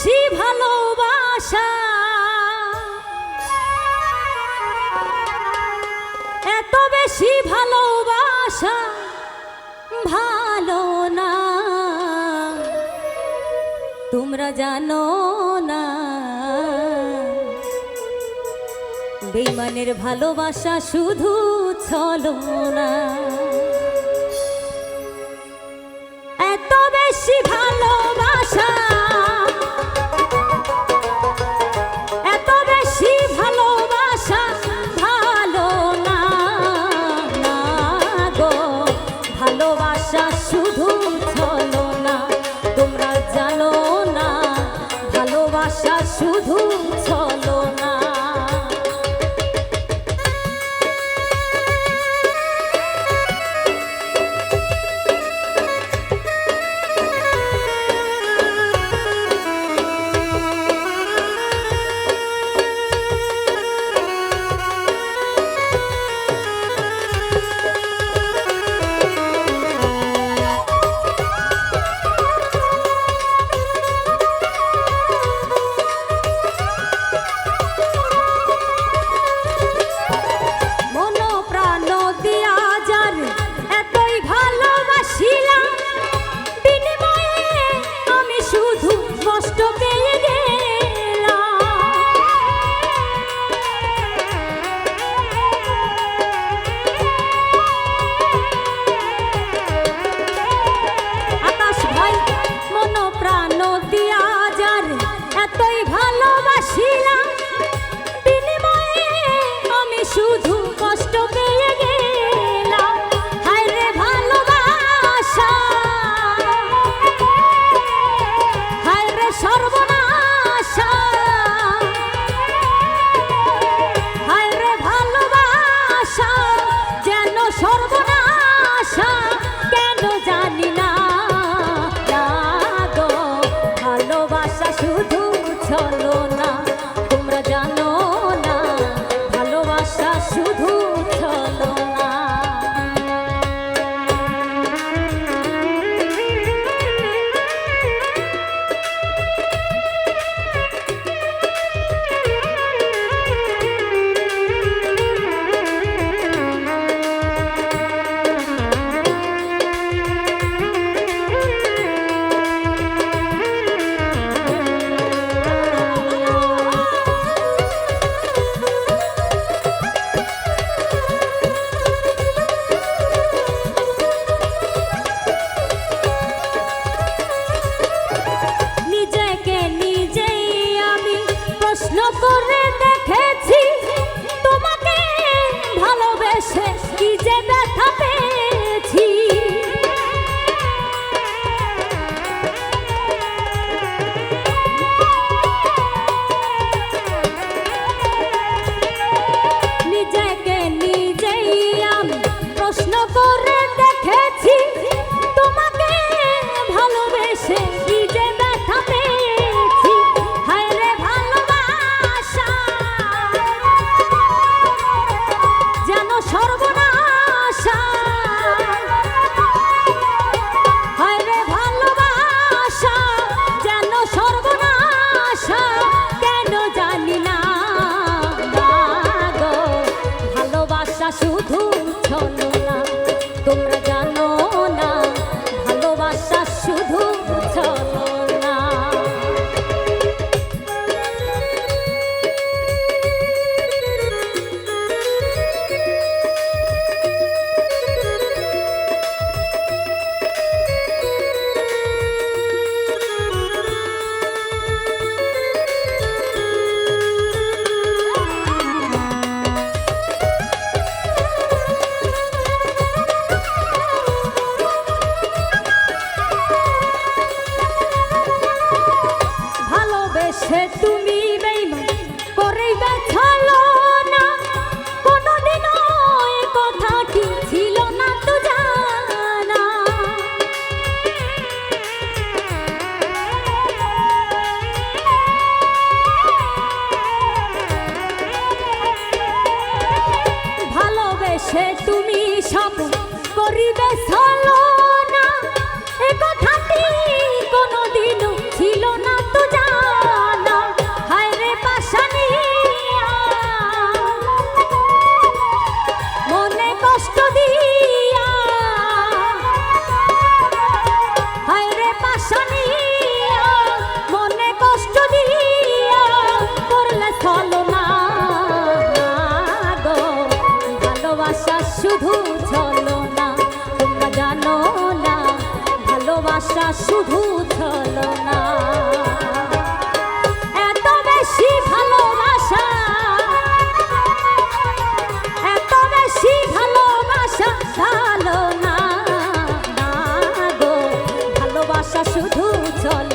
বেশি ভালোবাসা এত বেশি ভালোবাসা ভালো না তোমরা জানো না বেঈমানের ভালোবাসা শুধু ছলনা এত বেশি ভালোবাসা এত বেশি ভালোবাসা ভালো না না গো ভালোবাসা শুধু ছলনা তোমরা জানো না ভালোবাসা শুধু ছলনা শুধু কষ্ট পেয়ে গেলাম হায় রে ভালোবাসা হায় রে সর্বনাশা হায় রে ভালোবাসা যেন সর্বনাশা কেন জানি না গো ভালোবাসা শুধু ছলনা তোমরা জানো না ভালোবাসা শুধু ছলনা করে দেখেছি তোমাকে ভালোবেসে কি যে ব্যথা পেয়েছি নিজেকে নিজেই আমি প্রশ্ন করে দেখেছি তোমাকে ভালোবেসে কি যে ব্যথা পেয়েছি হায় রে যেন সর্বনাশা হায় রে ভালোবাসা যেন সর্বনাশা কেন জানি না গো ভালোবাসা শুধু ছলনা তোমরা জানো না ভালোবাসা শুধু ছলনা ভালোবেসে তুমি বেঈমান করিবে ছলনা কোনদিনও এই কথা কি ছিল না তো জানা ভালোবেসে তুমি সব করিবে ছলনা এই কথাটি কোনদিনও ছিল না তো জানা শুধু ছলনা। এত বেশি ভালোবাসা, এত বেশি ভালোবাসা ভালো না, না গো, ভালোবাসা শুধু ছলনা।